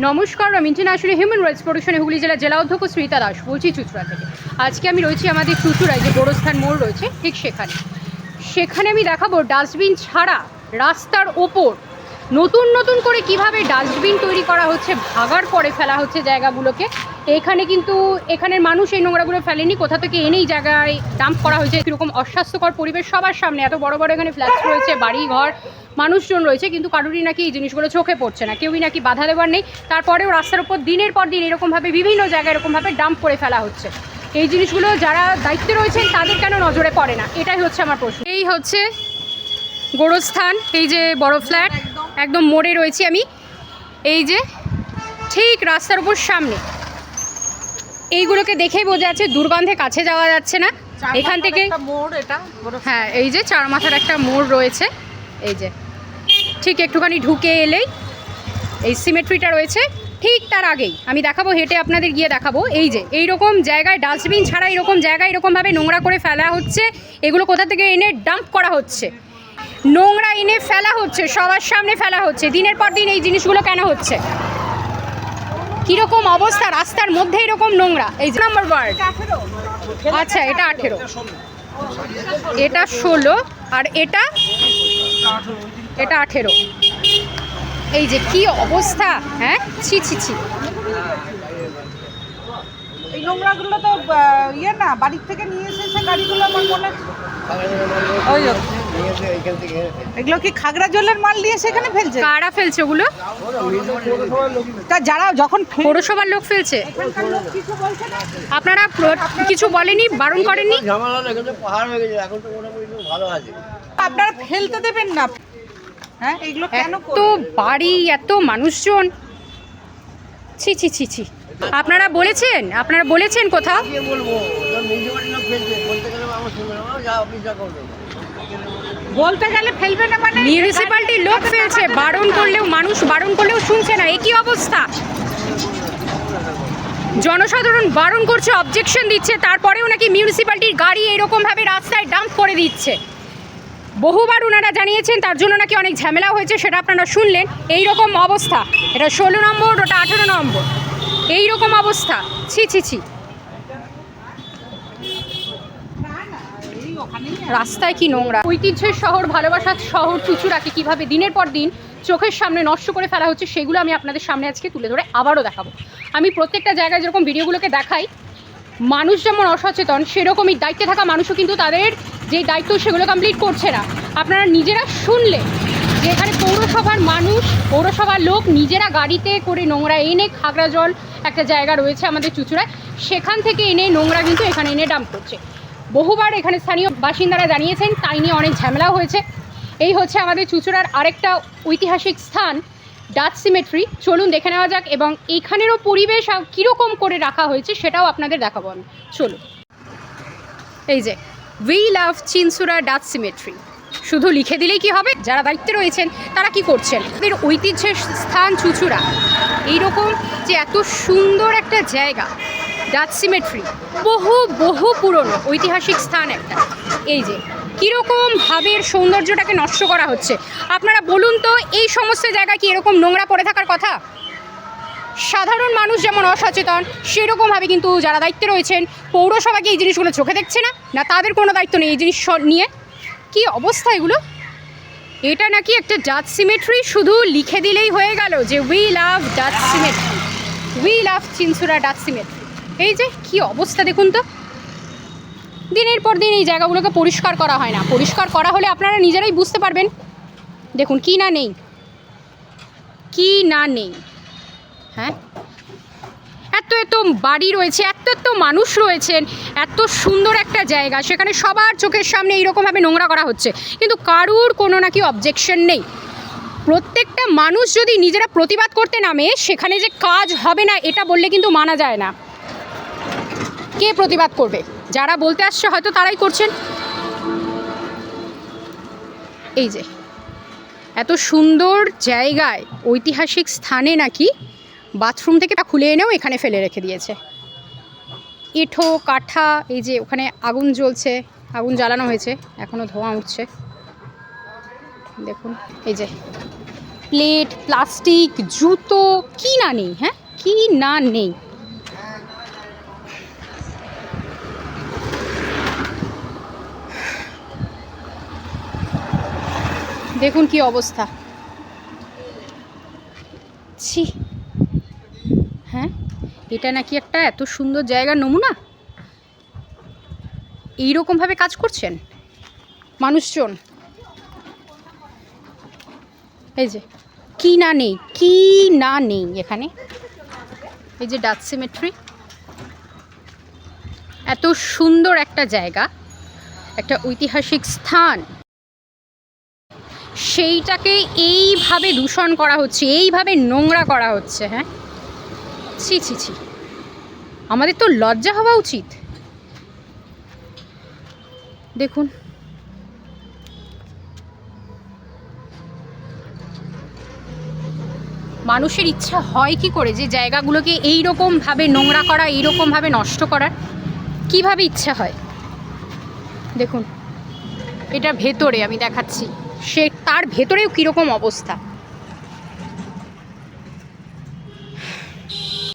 নমস্কার, আমি international human rights protection Hooghly জেলা অধ্যক্ষ শ্রীতা দাস বলছি চুঁচুড়া থেকে। আজকে আমি রয়েছি আমাদের চুঁচুড়ায় যে গোরস্থান মোড় রয়েছে ঠিক সেখানে আমি দেখাবো ডাস্টবিন ছাড়া রাস্তার ওপর নতুন করে কিভাবে ডাস্টবিন তৈরি করা হচ্ছে, ভাগার পরে ফেলা হচ্ছে জায়গাগুলোকে। এখানের মানুষ এই নোংরাগুলো ফেলেনি, কোথা থেকে এনেই জায়গায় ডাম্প করা হয়েছে। কীরকম অস্বাস্থ্যকর পরিবেশ সবার সামনে, এত বড় এখানে ফ্ল্যাটস রয়েছে, বাড়ি ঘর, মানুষজন রয়েছে, কিন্তু কারোরই নাকি এই জিনিসগুলো চোখে পড়ছে না, কেউই নাকি বাধা দেওয়ার নেই। তারপরেও রাস্তার উপর দিনের পর দিন এরকমভাবে বিভিন্ন জায়গায় এরকমভাবে ডাম্প করে ফেলা হচ্ছে। এই জিনিসগুলো যারা দায়িত্বে রয়েছেন তাদের কেন নজরে পড়ে না, এটাই হচ্ছে আমার প্রশ্ন। এই হচ্ছে গোরস্থান, এই যে বড় ফ্ল্যাট একদম মোড়ে রয়েছি আমি, এই যে ঠিক রাস্তার উপর সামনে। এইগুলোকে দেখেই বোঝা যাচ্ছে দুর্গন্ধে কাছে যাওয়া যাচ্ছে না এখান থেকে। হ্যাঁ, এই যে চার মাথার একটা মোড় রয়েছে, এই যে ঠিক একটুখানি ঢুকে এলেই এই সিমেট্রিটা রয়েছে, ঠিক তার আগেই আমি দেখাবো, হেঁটে আপনাদের গিয়ে দেখাবো। এই যে এইরকম জায়গায় ডাস্টবিন ছাড়া এরকম জায়গায় এরকমভাবে নোংরা করে ফেলা হচ্ছে। এগুলো কোথা থেকে এনে ডাম্প করা হচ্ছে, নোংরা এনে ফেলা হচ্ছে, সবার সামনে ফেলা হচ্ছে। দিনের পর দিন এই জিনিসগুলো কেন হচ্ছে? কীরকম অবস্থা রাস্তার মধ্যে এরকম নোংরা। এই যে নাম্বার ওয়ার্ড, আচ্ছা এটা 18, এটা 16, আর এটা 18। এই যে কি অবস্থা, হ্যাঁ ছি। এই নোংরাগুলো তো ইয়ে না, বাড়ির থেকে নিয়ে এসেছে গাড়িগুলো, আমার মনে ওই এগুলো কি খাগড়া জলের মাল নিয়ে সেখানে ফেলছে? কারা ফেলছে ওগুলো? তা যারা যখন পৌরসভার লোক ফেলছে। আপনারা কিছু বলেনি, বারণ করেননি? আপনারা ফেলতে দেবেন না? হ্যাঁ, এগুলো কেন? এত বাড়ি, এত মানুষজন, ছি। আপনারা বলেছেন কোথাও? বলতে গেলে ফেলবে না মানে? মিউনিসিপ্যালিটির লোক ফেলছে, মানুষ বারণ করলেও শুনছে না। একই অবস্থা, জনসাধারণ বারণ করছে, অবজেকশন দিচ্ছে, তারপরেও নাকি মিউনিসিপ্যালিটির গাড়ি এরকমভাবে রাস্তায় ডাম্প করে দিচ্ছে। বহুবার ওনারা জানিয়েছেন, তার জন্য নাকি অনেক ঝামেলা হয়েছে, সেটা আপনারা শুনলেন। এই রকম অবস্থা, এটা 16 নম্বর, ওটা 18 নম্বর, এই রকম অবস্থা। ছি। রাস্তায় কি নোংরা। ঐতিহ্যের শহর, ভালোবাসার শহর চুঁচুড়াকে কীভাবে দিনের পর দিন চোখের সামনে নষ্ট করে ফেলা হচ্ছে, সেগুলো আমি আপনাদের সামনে আজকে তুলে ধরে আবারও দেখাবো। আমি প্রত্যেকটা জায়গায় যেরকম ভিডিওগুলোকে দেখাই, মানুষ যেমন অসচেতন, সেরকমই দায়িত্বে থাকা মানুষও কিন্তু তাদের যে দায়িত্ব সেগুলো কমপ্লিট করছে না। আপনারা নিজেরা শুনলে যে এখানে পৌরসভার লোক নিজেরা গাড়িতে করে নোংরা এনে, খাগড়া জল একটা জায়গা রয়েছে আমাদের চুঁচুড়ায়, সেখান থেকে এনে নোংরা কিন্তু এখানে এনে ডাম্প করছে। বহুবার এখানে স্থানীয় বাসিন্দারা জানিয়েছেন, তাই নিয়ে অনেক ঝামেলাও হয়েছে। এই হচ্ছে আমাদের চুঁচুড়ার আরেকটা ঐতিহাসিক স্থান, ডাচ সিমেট্রি। চলুন দেখে নেওয়া যাক, এবং এইখানেরও পরিবেশ কীরকম করে রাখা হয়েছে সেটাও আপনাদের দেখাবো আমি। চলুন। এই যে we love Chinsurah Dutch symmetry, শুধু লিখে দিলেই কি হবে? যারা দায়িত্বে রয়েছেন তারা কি করছেন? এদের ঐতিহ্যের স্থান চুঁচুড়া, এইরকম যে এত সুন্দর একটা জায়গা ডাচ সিমেট্রি, বহু পুরনো ঐতিহাসিক স্থান একটা। এই যে কীরকম ভাবের সৌন্দর্যটাকে নষ্ট করা হচ্ছে। আপনারা বলুন তো, এই সমস্ত জায়গায় কি এরকম নোংরা পড়ে থাকার কথা? সাধারণ মানুষ যেমন অসচেতন, সেরকমভাবে কিন্তু যারা দায়িত্বে রয়েছেন, পৌরসভা কি এই জিনিসগুলো চোখে দেখছে না তাদের কোনো দায়িত্ব নেই এই জিনিস নিয়ে? কি অবস্থা এগুলো! এটা নাকি একটা ডাচ সিমেট্রি, শুধু লিখে দিলেই হয়ে গেল যে we love Dutch symmetry, we love Chinsurah Dutch symmetry. এই যে কি অবস্থা দেখুন তো, দিনের পর দিন এই জায়গাগুলোকে পরিষ্কার করা হয় না। পরিষ্কার করা হলে আপনারা নিজেরাই বুঝতে পারবেন। দেখুন কি না নেই, হ্যাঁ, এত বাড়ি রয়েছে, এত মানুষ রয়েছেন, এত সুন্দর একটা জায়গা, সেখানে সবার চোখের সামনে এইরকমভাবে নোংরা করা হচ্ছে, কিন্তু কারুর কোনো নাকি অবজেকশন নেই। প্রত্যেকটা মানুষ যদি নিজেরা প্রতিবাদ করতে নামে, সেখানে যে কাজ হবে না এটা বললে কিন্তু মানা যায় না। কে প্রতিবাদ করবে? যারা বলতে আসছে হয়তো তারাই করছেন। এই যে এত সুন্দর জায়গায়, ঐতিহাসিক স্থানে নাকি বাথরুম থেকে খুলে এনেও এখানে ফেলে রেখে দিয়েছে। এঁঠো কাঠা, এই যে ওখানে আগুন জ্বলছে, আগুন জ্বালানো হয়েছে, এখনও ধোঁয়া উঠছে। দেখুন এই যে প্লেট, প্লাস্টিক, জুতো, কি না নেই, হ্যাঁ কি না নেই। দেখুন কি অবস্থা, ছি। হ্যাঁ, এটা নাকি একটা এত সুন্দর জায়গার নমুনা, এইরকমভাবে কাজ করছেন মানুষজন। এই যে কি না নেই, কি না নেই এখানে। এই যে ডাচ সিমেট্রি, এত সুন্দর একটা জায়গা, একটা ঐতিহাসিক স্থান, সেইটাকে এইভাবে দূষণ করা হচ্ছে, এইভাবে নোংরা করা হচ্ছে। হ্যাঁ, ছি ছি ছি, আমাদের তো লজ্জা হওয়া উচিত। দেখুন, মানুষের ইচ্ছা হয় কি করে যে জায়গাগুলোকে এইরকমভাবে নোংরা করা, এইরকমভাবে নষ্ট করার, কিভাবে ইচ্ছা হয়। দেখুন, এটা ভেতরে আমি দেখাচ্ছি, সে তার ভেতরেও কীরকম অবস্থা।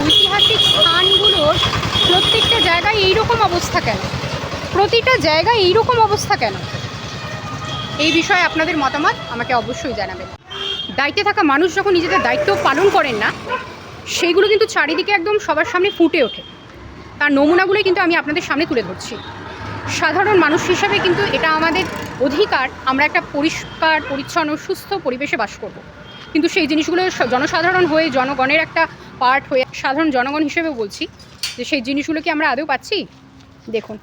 ঐতিহাসিক স্থানগুলোর প্রত্যেকটা জায়গায় এইরকম অবস্থা কেন, প্রতিটা জায়গায় এইরকম অবস্থা কেন? এই বিষয়ে আপনাদের মতামত আমাকে অবশ্যই জানাবেন। দায়িত্বে থাকা মানুষ যখন নিজেদের দায়িত্ব পালন করেন না, সেইগুলো কিন্তু চারিদিকে একদম সবার সামনে ফুটে ওঠে। তার নমুনাগুলোই কিন্তু আমি আপনাদের সামনে তুলে ধরছি। সাধারণ মানুষ হিসাবে কিন্তু এটা আমাদের অধিকার, আমরা একটা পরিষ্কার পরিচ্ছন্ন সুস্থ পরিবেশে বাস করব। কিন্তু সেই জিনিসগুলো জনসাধারণ হয়ে, জনগণের একটা পার্ট হয়ে, সাধারণ জনগণ হিসেবে বলছি যে সেই জিনিসগুলো কি আমরা আদৌ পাচ্ছি? দেখুন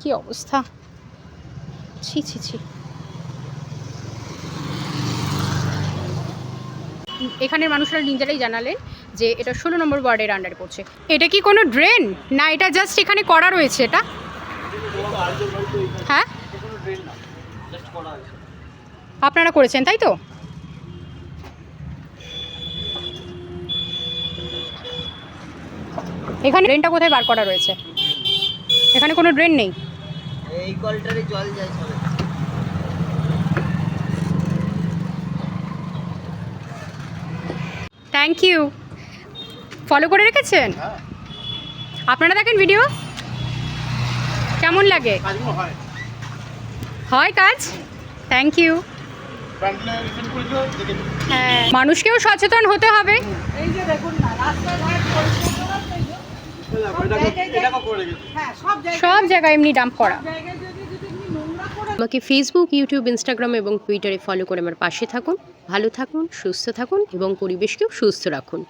কি অবস্থা, ছি ছি ছি। এখানের মানুষরা নিজেরাই জানালেন যে এটা 16 নম্বর ওয়ার্ডের আন্ডারে পড়ছে। এটা কি কোনো ড্রেন না, এটা জাস্ট এখানে করা রয়েছে? এটা হ্যাঁ আপনারা করেছেন তাই তো? এখানে ড্রেনটা কোথায় বার করা রয়েছে? এখানে কোনো ড্রেন নেই। এই কলটারে জল যায় সবে। Thank you. ফলো করে রেখেছেন? আপনারা দেখেন ভিডিও, কেমন লাগে? হয় কাজ। Thank you. হ্যাঁ, মানুষকেও সচেতন হতে হবে। এই যে দেখুন না, রাস্তার ধারে পরিষ্কার সব জায়গায় এমনি ডাম্প করা। আমাকে ফেসবুক, ইউটিউব, ইনস্টাগ্রাম এবং টুইটারে ফলো করে আমার পাশে থাকুন। ভালো থাকুন, সুস্থ থাকুন এবং পরিবেশকেও সুস্থ রাখুন।